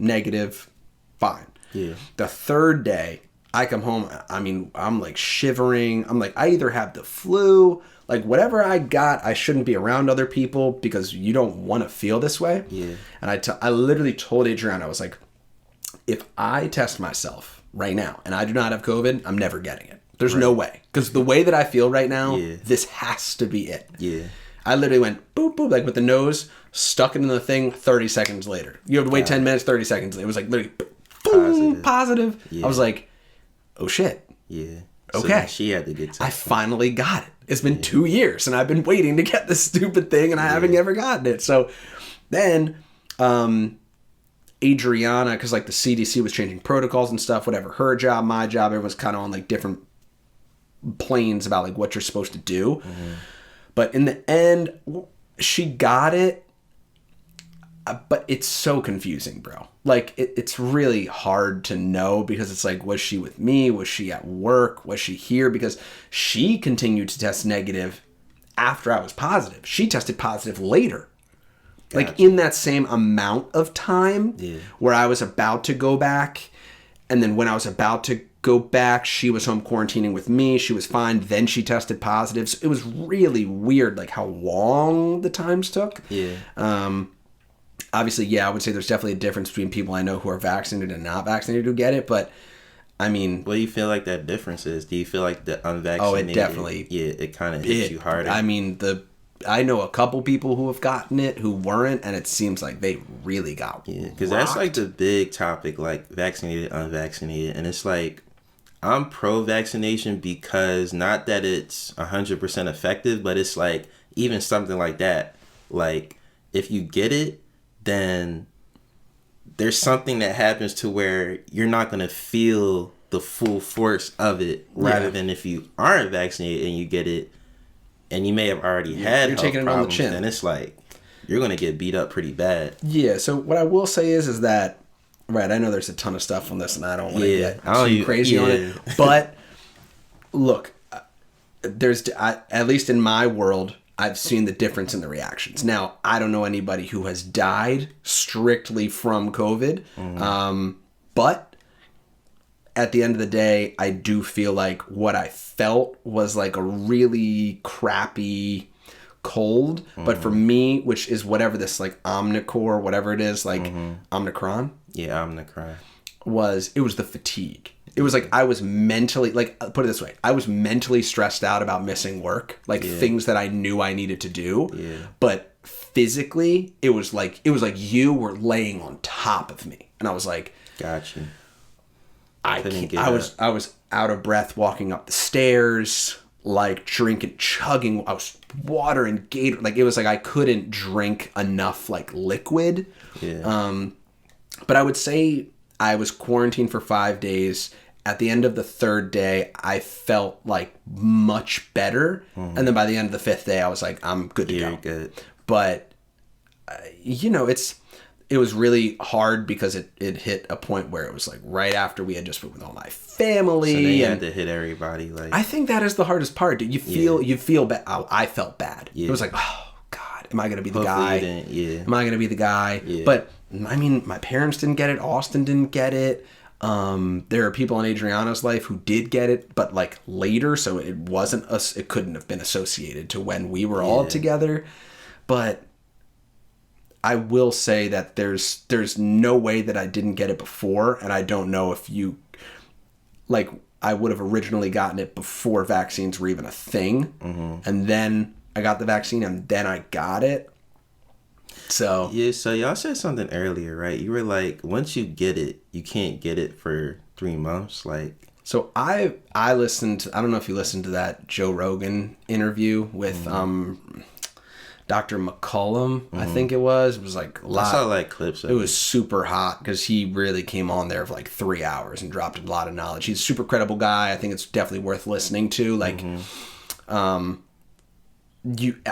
fine. Yeah. The third day, I come home, I mean, I'm like shivering. I'm like, I either have the flu, like whatever I got, I shouldn't be around other people because you don't want to feel this way. Yeah. And I literally told Adriana, I was like, if I test myself right now and I do not have COVID, I'm never getting it. There's no way. Because the way that I feel right now, this has to be it. Yeah. I literally went boop, boop, like with the nose, stuck it in the thing 30 seconds later. You have to wait 10 minutes, 30 seconds. It was like literally boom, positive. Yeah. I was like, oh shit. Yeah. Okay. So she had to get tested. I finally got it. It's been 2 years and I've been waiting to get this stupid thing and I haven't ever gotten it. So then Adriana, because like the CDC was changing protocols and stuff, whatever, her job, my job, everyone's kind of on like different planes about like what you're supposed to do. Mm-hmm. But in the end, she got it. But it's so confusing, bro. Like, it's really hard to know because it's like, was she with me? Was she at work? Was she here? Because she continued to test negative after I was positive. She tested positive later. Gotcha. Like, in that same amount of time where I was about to go back. And then when I was about to go back, she was home quarantining with me. She was fine. Then she tested positive. So it was really weird, like, how long the times took. Yeah. Obviously, I would say there's definitely a difference between people I know who are vaccinated and not vaccinated who get it, but I mean... What do you feel like that difference is? Do you feel like the unvaccinated... Oh, it definitely... Yeah, it kind of hits you harder. I mean, I know a couple people who have gotten it who weren't, and it seems like they really got because that's like the big topic, like vaccinated, unvaccinated, and it's like, I'm pro-vaccination because not that it's 100% effective, but it's like, even something like that, like, if you get it, then there's something that happens to where you're not going to feel the full force of it, rather than if you aren't vaccinated and you get it and you may have already had you're taking it on the chin, then it's like you're going to get beat up pretty bad. Yeah, so what I will say is that, right, I know there's a ton of stuff on this and I don't want to get too crazy on it, but look, there's at least in my world, I've seen the difference in the reactions. Now, I don't know anybody who has died strictly from COVID, but at the end of the day, I do feel like what I felt was like a really crappy cold. But for me, which is whatever this like Omicron, whatever it is, like Omicron. Yeah, Omicron. It was the fatigue. It was like I was mentally, like, put it this way, I was mentally stressed out about missing work, like things that I knew I needed to do. Yeah. But physically, it was like you were laying on top of me, and I was like, "Got you." I was out of breath walking up the stairs, like chugging. I was water and Gator, like it was like I couldn't drink enough like liquid. Yeah. But I would say I was quarantined for 5 days. At the end of the third day, I felt like much better. And then by the end of the 5th day, I was like, I'm good to go. Good. But, it was really hard because it hit a point where it was like right after we had just been with all my family. So they had to hit everybody. Like, I think that is the hardest part. You feel bad. I felt bad. Yeah. It was like, oh, God, am I going to be the guy? Am I going to be the guy? Yeah. But, I mean, my parents didn't get it. Austin didn't get it. There are people in Adriana's life who did get it, but like later, so it wasn't us. It couldn't have been associated to when we were all together. But I will say that there's no way that I didn't get it before, and I don't know if I would have originally gotten it before vaccines were even a thing, and then I got the vaccine, and then I got it. So so y'all said something earlier, right? You were like, once you get it, you can't get it for 3 months. Like, so I listened. I don't know if you listened to that Joe Rogan interview with Dr. McCollum. I think it was. It was like a lot. I saw like clips of it. It was super hot because he really came on there for like 3 hours and dropped a lot of knowledge. He's a super credible guy. I think it's definitely worth listening to. Like,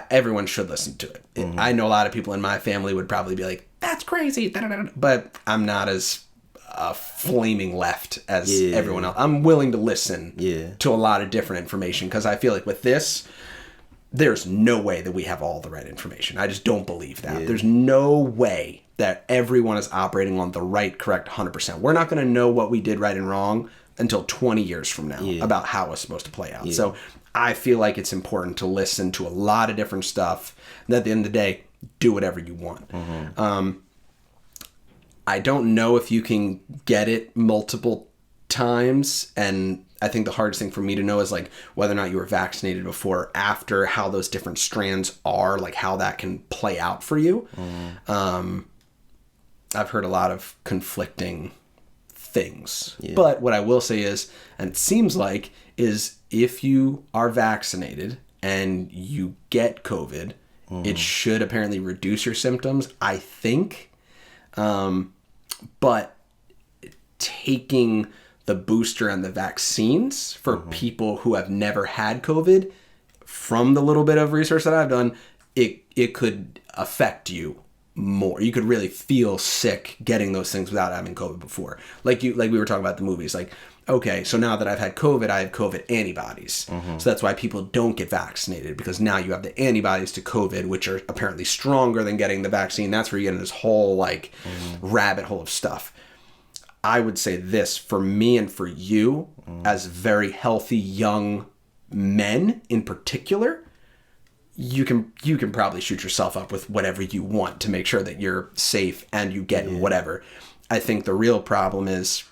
everyone should listen to it. I know a lot of people in my family would probably be like, that's crazy, but I'm not as a flaming left as everyone else. I'm willing to listen to a lot of different information because I feel like with this, there's no way that we have all the right information. I just don't believe that. There's no way that everyone is operating on the right, correct 100%. We're not going to know what we did right and wrong until 20 years from now about how it's supposed to play out. So I feel like it's important to listen to a lot of different stuff. And at the end of the day, do whatever you want. I don't know if you can get it multiple times. And I think the hardest thing for me to know is like whether or not you were vaccinated before or after, how those different strands are, like how that can play out for you. I've heard a lot of conflicting things. But what I will say is, and it seems like, is if you are vaccinated and you get COVID, it should apparently reduce your symptoms, I think. But taking the booster and the vaccines for people who have never had COVID, from the little bit of research that I've done, it could affect you more. You could really feel sick getting those things without having COVID before. Like we were talking about the movies. Like, okay, so now that I've had COVID, I have COVID antibodies. So that's why people don't get vaccinated, because now you have the antibodies to COVID, which are apparently stronger than getting the vaccine. That's where you get in this whole like rabbit hole of stuff. I would say this for me and for you as very healthy young men in particular, you can probably shoot yourself up with whatever you want to make sure that you're safe and you get whatever. I think the real problem is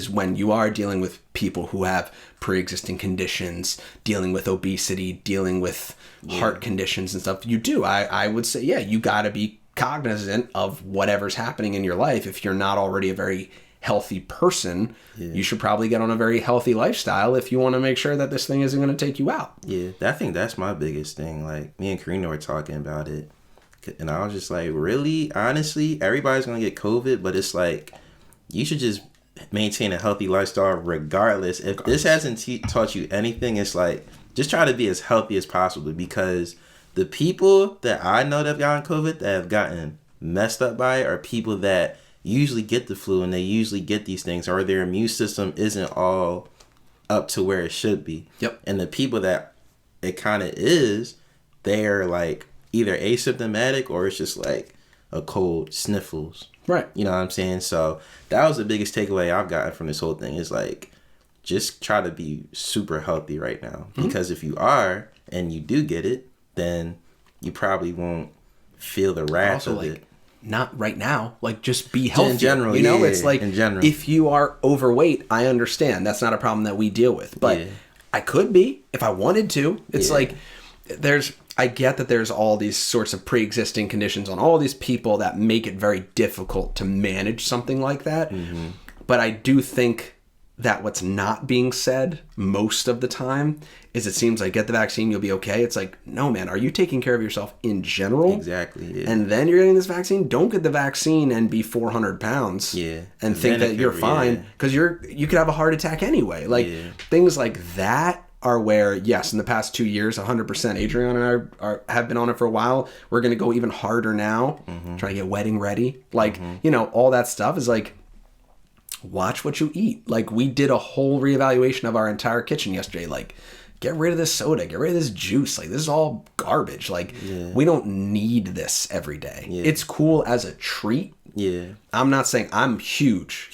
when you are dealing with people who have pre-existing conditions, dealing with obesity, dealing with heart conditions and stuff. I would say, you got to be cognizant of whatever's happening in your life. If you're not already a very healthy person, you should probably get on a very healthy lifestyle if you want to make sure that this thing isn't going to take you out. I think that's my biggest thing. Like, me and Karina were talking about it, and I was just like, really, honestly, everybody's going to get COVID, but it's like, you should just maintain a healthy lifestyle regardless. If this hasn't taught you anything, it's like, just try to be as healthy as possible, because the people that I know that have gotten COVID, that have gotten messed up by it, are people that usually get the flu and they usually get these things, or their immune system isn't all up to where it should be. And the people that it kind of is, they're like either asymptomatic or it's just like a cold, sniffles. Right. You know what I'm saying? So that was the biggest takeaway I've gotten from this whole thing, is like, just try to be super healthy right now. Because if you are and you do get it, then you probably won't feel the wrath of it. Not right now. Like, just be healthy. In general, it's like, in general, if you are overweight, I understand. That's not a problem that we deal with. But I could be if I wanted to. It's like, I get that there's all these sorts of pre-existing conditions on all these people that make it very difficult to manage something like that. But I do think that what's not being said most of the time is, it seems like, get the vaccine, you'll be okay. It's like, no, man, are you taking care of yourself in general? Exactly. And then you're getting this vaccine? Don't get the vaccine and be 400 pounds and think that you're fine, because you could have a heart attack anyway. Like, things like that are where, yes, in the past 2 years, 100%, Adrian and I have been on it for a while. We're going to go even harder now, trying to get wedding ready. Like, all that stuff is like, watch what you eat. Like, we did a whole reevaluation of our entire kitchen yesterday. Like, get rid of this soda, get rid of this juice. Like, this is all garbage. Like, we don't need this every day. It's cool as a treat. I'm not saying I'm huge,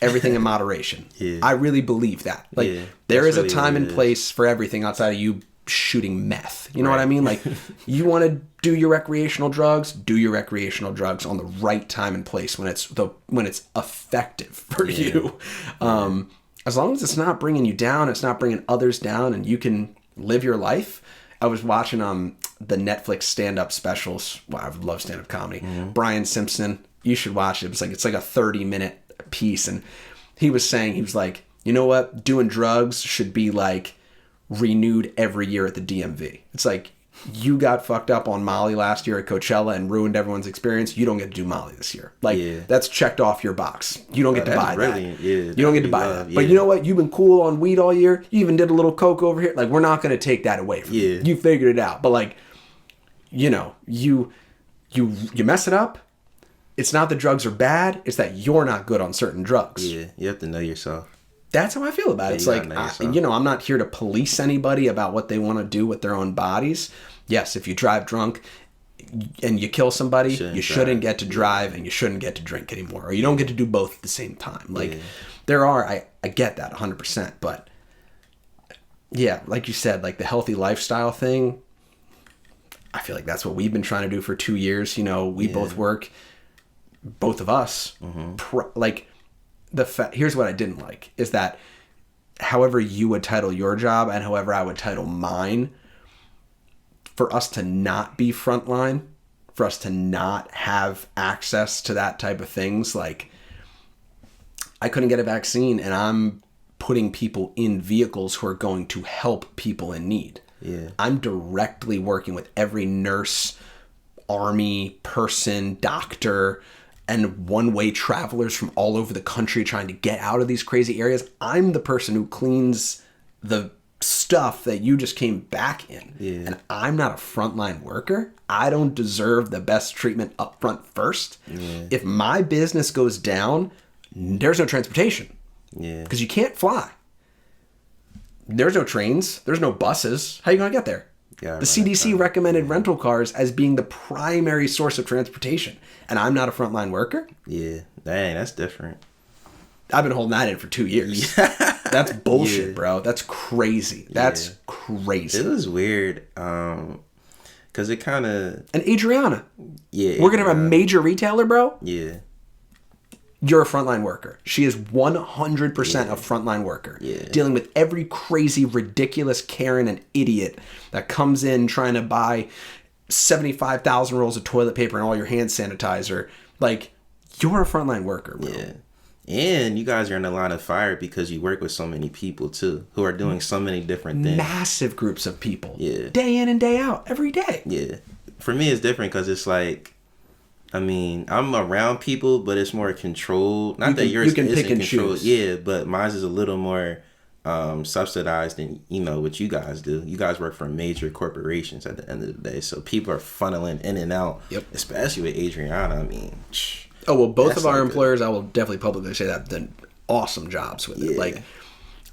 everything in moderation. I really believe that. Like, there is a time and place for everything outside of you shooting meth. You know what I mean? Like, you want to do your recreational drugs, do your recreational drugs on the right time and place when it's effective for you. As long as it's not bringing you down, it's not bringing others down, and you can live your life. I was watching the Netflix stand-up specials. Wow, I love stand-up comedy. Brian Simpson, you should watch it. It's like a 30-minute piece, and he was saying, he was like, you know what? Doing drugs should be like renewed every year at the DMV. It's like, you got fucked up on Molly last year at Coachella and ruined everyone's experience. You don't get to do Molly this year. Like, that's checked off your box. You don't get to buy that. You don't get to buy that. But you know what? You've been cool on weed all year. You even did a little coke over here. Like, we're not going to take that away from you. You figured it out. But like, you mess it up, It's not that drugs are bad. It's that you're not good on certain drugs. Yeah, you have to know yourself. That's how I feel about it. It's like, I'm not here to police anybody about what they want to do with their own bodies. Yes, if you drive drunk and you kill somebody, you shouldn't get to drive and you shouldn't get to drink anymore. Or you don't get to do both at the same time. Like, I get that 100%. But, yeah, like you said, like the healthy lifestyle thing, I feel like that's what we've been trying to do for 2 years. You know, we both work, both of us, here's what I didn't like is that however you would title your job and however I would title mine, for us to not be frontline, for us to not have access to that type of things, like I couldn't get a vaccine and I'm putting people in vehicles who are going to help people in need. Yeah. I'm directly working with every nurse, army person, doctor, and one-way travelers from all over the country trying to get out of these crazy areas. I'm the person who cleans the stuff that you just came back in. Yeah. And I'm not a frontline worker. I don't deserve the best treatment up front first. Yeah. If my business goes down, there's no transportation. Yeah. Because you can't fly. There's no trains. There's no buses. How are you going to get there? Yeah, the CDC recommended rental cars as being the primary source of transportation. And I'm not a frontline worker? Yeah. Dang, that's different. I've been holding that in for 2 years. That's bullshit, bro. That's crazy. That's crazy. It was weird. Because it kind of... And Adriana. Yeah. We're going to have a major retailer, bro? Yeah. You're a frontline worker. She is 100% a frontline worker. Yeah. Dealing with every crazy, ridiculous Karen and idiot that comes in trying to buy 75,000 rolls of toilet paper and all your hand sanitizer. Like, you're a frontline worker, bro. Yeah. And you guys are in the line of fire because you work with so many people, too, who are doing so many different things. Massive groups of people. Yeah. Day in and day out. Every day. Yeah. For me, it's different because it's like, I mean, I'm around people, but it's more controlled. Not that yours isn't controlled. Yeah, but mine is a little more subsidized than, what you guys do. You guys work for major corporations at the end of the day. So people are funneling in and out. Yep. Especially with Adriana. I mean, oh, well, both of our employers, I will definitely publicly say that, have done awesome jobs with it. Like,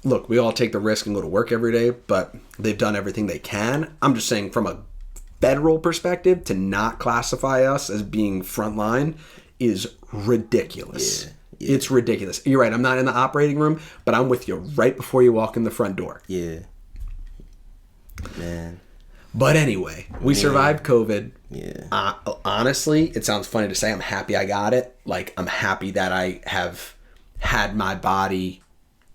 look, we all take the risk and go to work every day, but they've done everything they can. I'm just saying from a federal perspective, to not classify us as being frontline is ridiculous. Yeah. It's ridiculous. You're right. I'm not in the operating room, but I'm with you right before you walk in the front door. Yeah. Man. But anyway, we survived COVID. Yeah. Honestly, it sounds funny to say I'm happy I got it. Like, I'm happy that I have had my body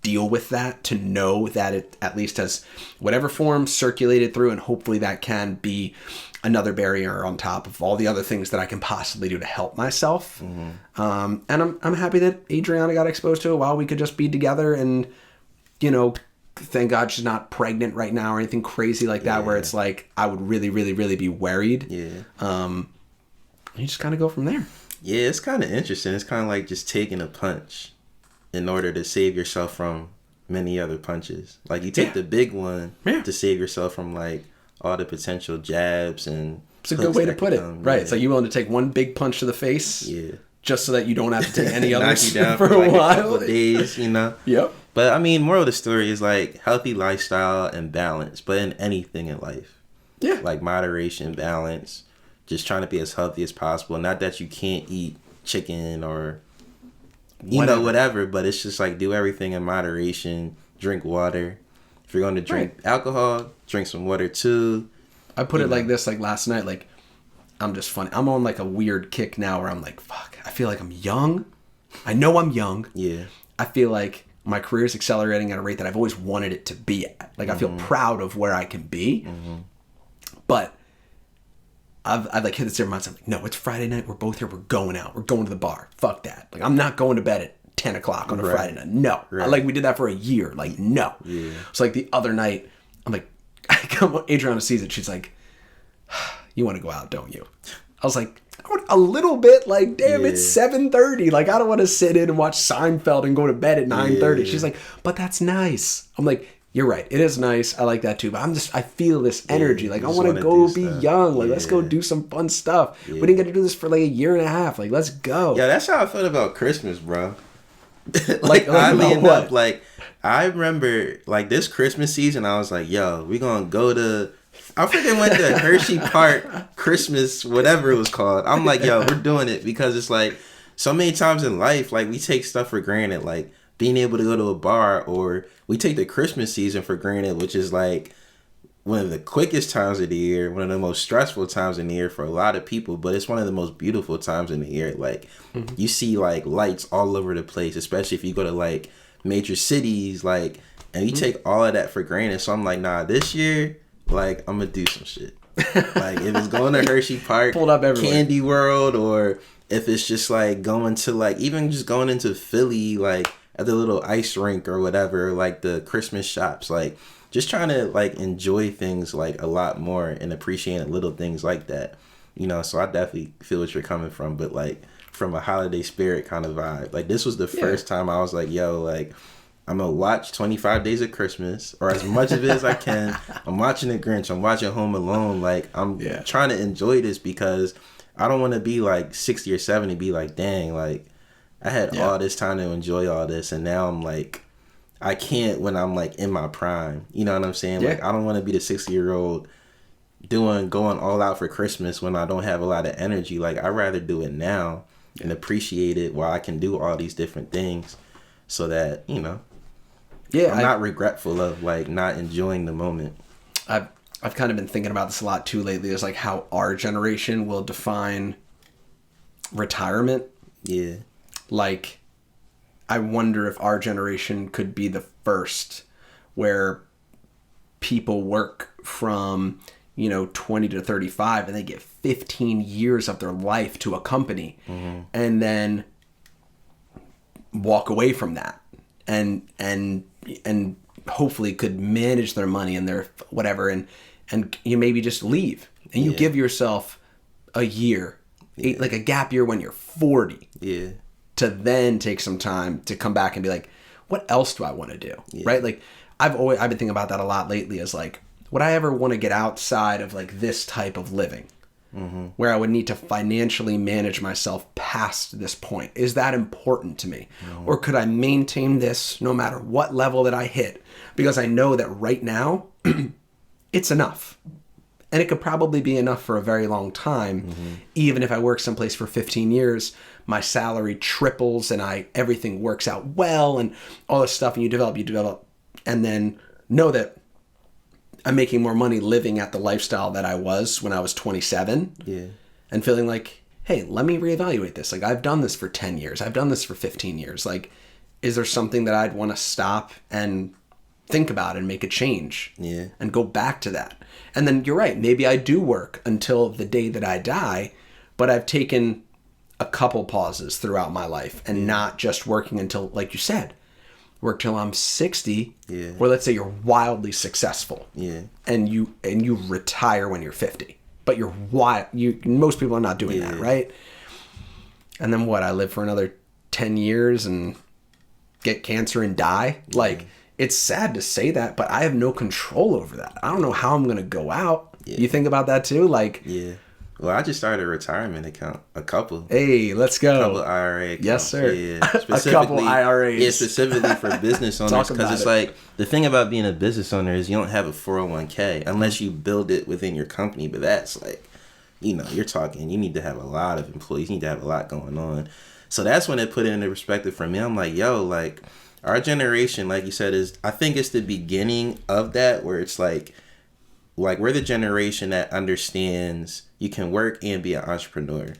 deal with that, to know that it at least has whatever form circulated through, and hopefully that can be another barrier on top of all the other things that I can possibly do to help myself. Mm-hmm. And I'm happy that Adriana got exposed to it while we could just be together, and thank God she's not pregnant right now or anything crazy like that, where it's like I would really, really, really be worried. Yeah. You just kind of go from there. Yeah, it's kind of interesting. It's kind of like just taking a punch in order to save yourself from many other punches. Like, you take the big one to save yourself from, like, all the potential jabs and... It's a good way to put it. Right. It's like you're willing to take one big punch to the face just so that you don't have to take any others knock you down for like a while. A couple of days, Yep. But, I mean, moral of the story is, like, healthy lifestyle and balance, but in anything in life. Yeah. Like, moderation, balance, just trying to be as healthy as possible. Not that you can't eat chicken or... whatever, but it's just like do everything in moderation, drink water. If you're going to drink alcohol, drink some water too. I put it like this, like last night, like I'm just funny. I'm on like a weird kick now where I'm like, fuck, I feel like I'm young. I know I'm young. Yeah. I feel like my career is accelerating at a rate that I've always wanted it to be at. Like, I feel proud of where I can be. Mm-hmm. But I've like hit this every month. I'm like, no, it's Friday night. We're both here. We're going out. We're going to the bar. Fuck that. Like, I'm not going to bed at 10 o'clock on a Friday night. No. Like, we did that for a year. Like, no. Yeah. So, like, the other night, I'm like, Adriana sees it. She's like, you want to go out, don't you? I was like, a little bit. Like, damn, it's 7:30. Like, I don't want to sit in and watch Seinfeld and go to bed at 9:30. She's like, but that's nice. I'm like, You're right. It is nice. I like that too. But I feel this energy. Like, I just want to wanna go do be stuff. young. Like, let's go do some fun stuff. We didn't get to do this for like a year and a half. Like, let's go. Yeah, that's how I felt about Christmas, bro. like oddly about enough, what? like I remember like this Christmas season, I was like, yo, we gonna go to I freaking went to Hershey Park Christmas, whatever it was called. I'm like, yo, we're doing it because it's like so many times in life, like we take stuff for granted, like being able to go to a bar, or we take the Christmas season for granted, which is like one of the quickest times of the year, one of the most stressful times in the year for a lot of people, but it's one of the most beautiful times in the year. Like you see like lights all over the place, especially if you go to like major cities, like, and you take all of that for granted. So I'm like, nah, this year, like I'm gonna do some shit. Like if it's going to Hershey Park, Pulled up everywhere. Candy World, or if it's just like going to like even just going into Philly, like at the little ice rink or whatever, like the Christmas shops, like just trying to like enjoy things like a lot more and appreciate little things like that, you know. So I definitely feel what you're coming from, but like from a holiday spirit kind of vibe. Like this was the first time I was like, yo, like I'm gonna watch 25 Days of Christmas, or as much of it as I can. I'm watching The Grinch. I'm watching Home Alone. Like I'm trying to enjoy this because I don't want to be like 60 or 70, be like, dang, like I had all this time to enjoy all this, and now I'm like, I can't when I'm like in my prime. You know what I'm saying? Like I don't want to be the 60-year-old going all out for Christmas when I don't have a lot of energy. Like I'd rather do it now and appreciate it while I can do all these different things, so that, you know, I'm not regretful of like not enjoying the moment. I've kind of been thinking about this a lot too lately. Is like how our generation will define retirement. Yeah. Like, I wonder if our generation could be the first where people work from, 20 to 35 and they get 15 years of their life to a company and then walk away from that and hopefully could manage their money and their whatever, and you maybe just leave and you give yourself a year, like a gap year when you're 40. Yeah. To then take some time to come back and be like, what else do I want to do? Yeah. Right? Like I've been thinking about that a lot lately, is like, would I ever want to get outside of like this type of living where I would need to financially manage myself past this point? Is that important to me? Or could I maintain this no matter what level that I hit? Because I know that right now it's enough. And it could probably be enough for a very long time. Even if I work someplace for 15 years, my salary triples and everything works out well and all this stuff, and you develop, and then know that I'm making more money living at the lifestyle that I was when I was 27. Yeah. And feeling like, hey, let me reevaluate this. Like, I've done this for 10 years. I've done this for 15 years. Like, is there something that I'd want to stop and think about and make a change? Yeah. And go back to that. And then you're right. Maybe I do work until the day that I die, but I've taken a couple pauses throughout my life and not just working until, like you said, work till I'm 60. Yeah. Or let's say you're wildly successful. Yeah. And you retire when you're 50. But most people are not doing that, right? And then what? I live for another 10 years and get cancer and die? Like, it's sad to say that, but I have no control over that. I don't know how I'm going to go out. Yeah. You think about that too? Like, yeah. Well, I just started a retirement account, a couple. Hey, let's go. A couple IRA accounts. Yes, sir. Yeah, a couple IRAs. Yeah, specifically for business owners, because it's like, the thing about being a business owner is you don't have a 401k unless you build it within your company. But that's like, you're talking, you need to have a lot of employees, you need to have a lot going on. So that's when it put it into perspective for me. I'm like, yo, like, our generation, like you said, I think it's the beginning of that, where it's like we're the generation that understands you can work and be an entrepreneur.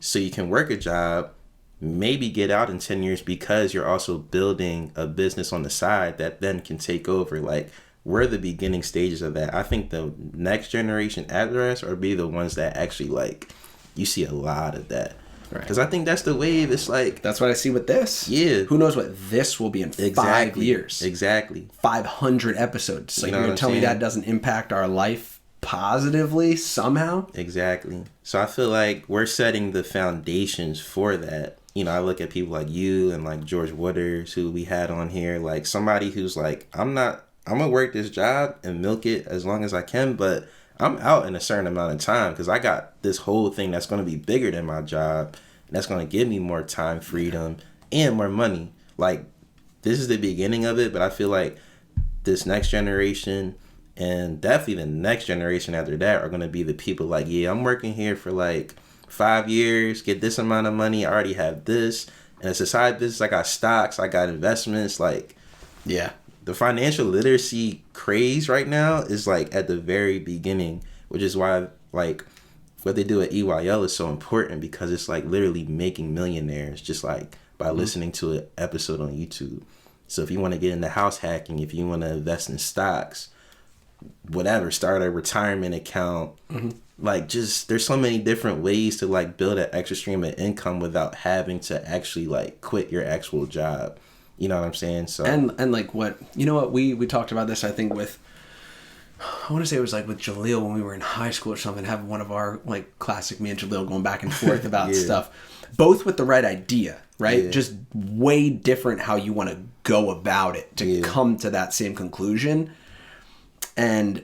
So you can work a job, maybe get out in 10 years because you're also building a business on the side that then can take over. Like, we're the beginning stages of that. I think the next generation after us are be the ones that actually, like, you see a lot of that. Because I think that's the wave. It's like, that's what I see with this. Yeah. Who knows what this will be in 5 years? Exactly. 500 episodes. Like, you're going to tell me that doesn't impact our life positively somehow? Exactly. So I feel like we're setting the foundations for that. I look at people like you and like George Waters, who we had on here, like somebody who's like, I'm not I'm gonna work this job and milk it as long as I can, but I'm out in a certain amount of time because I got this whole thing that's gonna be bigger than my job, and that's gonna give me more time, freedom, and more money. Like, this is the beginning of it, but I feel like this next generation and definitely the next generation after that are gonna be the people like, yeah, I'm working here for like 5 years, get this amount of money, I already have this, and it's a side business. I got stocks, I got investments. Like, Yeah. the financial literacy craze right now is like at the very beginning, which is why like what they do at EYL is so important, because it's like literally making millionaires just like by listening to an episode on YouTube. So if you want to get into house hacking, if you want to invest in stocks, whatever, start a retirement account, like, just there's so many different ways to like build an extra stream of income without having to actually like quit your actual job. You know what I'm saying? So And like what, you know what, we talked about this, I think, with, I want to say it was like with Jaleel when we were in high school or something, having one of our like classic, me and Jaleel going back and forth about stuff, both with the right idea, right? Yeah. Just way different how you want to go about it to come to that same conclusion. And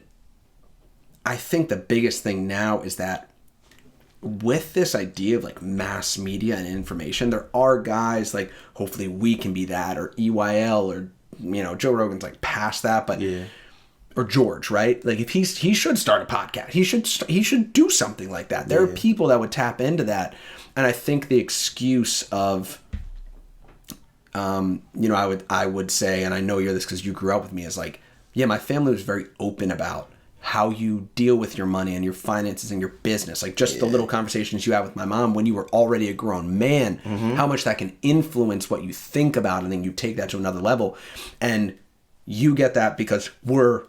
I think the biggest thing now is that with this idea of like mass media and information, there are guys like, hopefully we can be that, or EYL, or, you know, Joe Rogan's like past that, but or George, right? Like, if he should start a podcast, he should do something like that. There are people that would tap into that. And I think the excuse of, you know, I would say, and I know you're this because you grew up with me, is like, yeah, my family was very open about how you deal with your money and your finances and your business. Like, just the little conversations you had with my mom when you were already a grown man, how much that can influence what you think about, and then you take that to another level. And you get that because we're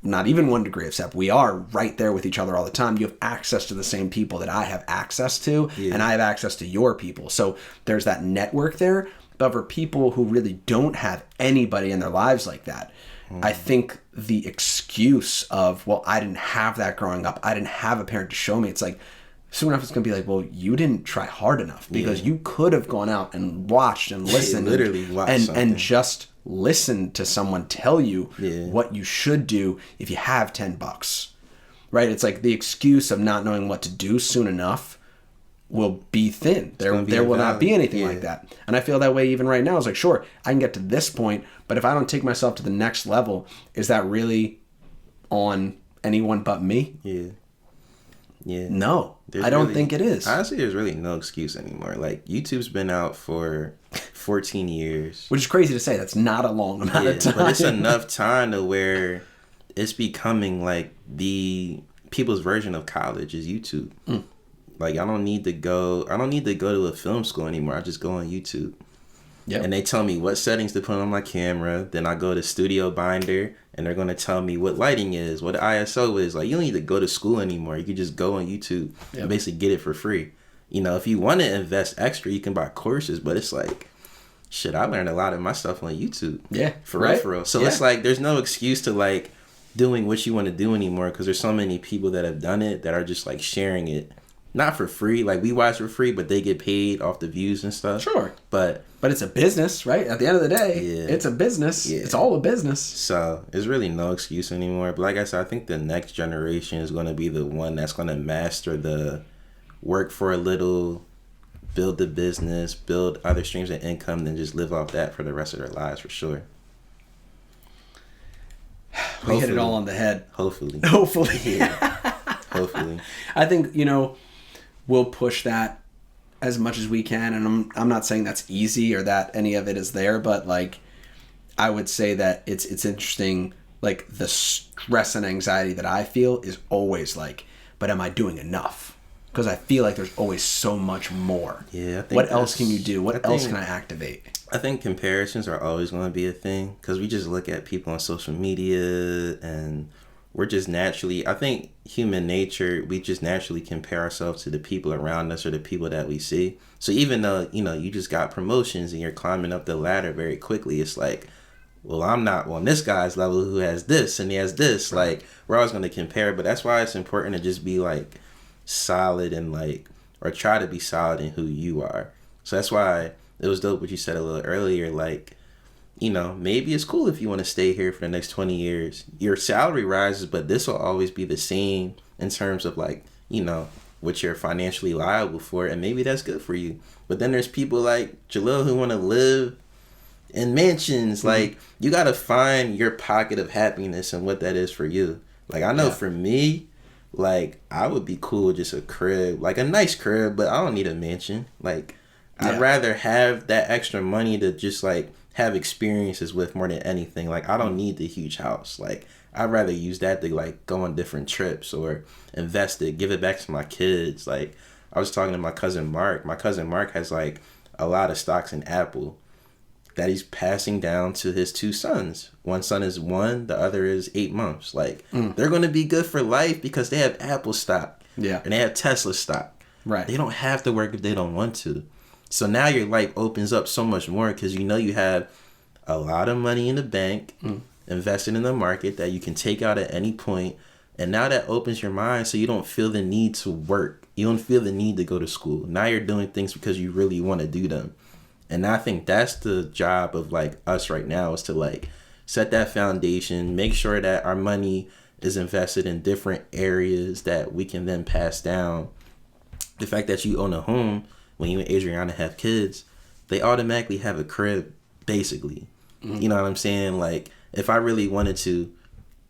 not even 1 degree of separate. We are right there with each other all the time. You have access to the same people that I have access to, and I have access to your people. So there's that network there. But for people who really don't have anybody in their lives like that, I think the excuse of, well, I didn't have that growing up, I didn't have a parent to show me, it's like, soon enough it's going to be like, well, you didn't try hard enough, because you could have gone out and watched and listened and just listened to someone tell you what you should do if you have $10, right? It's like the excuse of not knowing what to do soon enough will be thin. There will not be anything like that. And I feel that way even right now. It's like, sure, I can get to this point, but if I don't take myself to the next level, is that really on anyone but me? No, I don't think it is. Honestly, there's really no excuse anymore. Like, YouTube's been out for 14 years. Which is crazy to say. That's not a long amount of time. But it's enough time to where it's becoming like the people's version of college is YouTube. Like, I don't need to go to a film school anymore. I just go on YouTube. And they tell me what settings to put on my camera. Then I go to Studio Binder, and they're going to tell me what lighting is, what ISO is. Like, you don't need to go to school anymore. You can just go on YouTube and basically get it for free. You know, if you want to invest extra, you can buy courses. But it's like, shit, I learned a lot of my stuff on YouTube. For real. So it's like, there's no excuse to like doing what you want to do anymore, because there's so many people that have done it that are just like sharing it. Not for free, like we watch for free, but they get paid off the views and stuff. Sure. But it's a business, right? At the end of the day, it's a business. It's all a business. So there's really no excuse anymore. But like I said, I think the next generation is going to be the one that's going to master the work for a little, build the business, build other streams of income, then just live off that for the rest of their lives, for sure. We hit it all on the head. Hopefully. Hopefully. I think, you know, we'll push that as much as we can, and I'm not saying that's easy or that any of it is there, but like, I would say that it's interesting. Like, the stress and anxiety that I feel is always like, but am I doing enough? Because I feel like there's always so much more. I think what else can you do? What else can I activate? I think comparisons are always going to be a thing, because we just look at people on social media, and we're just naturally, I think human nature, we just naturally compare ourselves to the people around us or the people that we see. So even though, you know, you just got promotions and you're climbing up the ladder very quickly, it's like, well, I'm not on this guy's level who has this and he has this. Like, we're always going to compare, but that's why it's important to just be like solid and like, or try to be solid in who you are. So that's why it was dope what you said a little earlier, like, you know, maybe it's cool if you want to stay here for the next 20 years. Your salary rises, but this will always be the same in terms of like, you know, what you're financially liable for, and maybe that's good for you. But then there's people like Jalil who want to live in mansions. Like, you got to find your pocket of happiness and what that is for you. Like, I know for me, like, I would be cool with just a crib, like a nice crib, but I don't need a mansion. Like, I'd rather have that extra money to just like have experiences with more than anything. Like, I don't need the huge house. Like, I'd rather use that to like go on different trips or invest it, give it back to my kids. Like, I was talking to my cousin Mark. My cousin Mark has like a lot of stocks in Apple that he's passing down to his two sons. One son is 1, the other is 8 months. Like, they're going to be good for life because they have Apple stock. Yeah. And they have Tesla stock. Right. They don't have to work if they don't want to. So now your life opens up so much more because you know you have a lot of money in the bank, invested in the market that you can take out at any point. And now that opens your mind so you don't feel the need to work. You don't feel the need to go to school. Now you're doing things because you really want to do them. And I think that's the job of like us right now, is to like set that foundation, make sure that our money is invested in different areas that we can then pass down. The fact that you own a home, when you and Adriana have kids, they automatically have a crib, basically. You know what I'm saying? Like, if I really wanted to,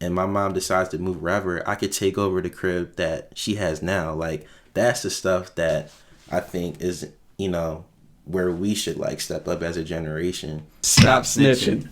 and my mom decides to move wherever, I could take over the crib that she has now. Like, that's the stuff that I think is, you know, where we should like step up as a generation. Stop snitching.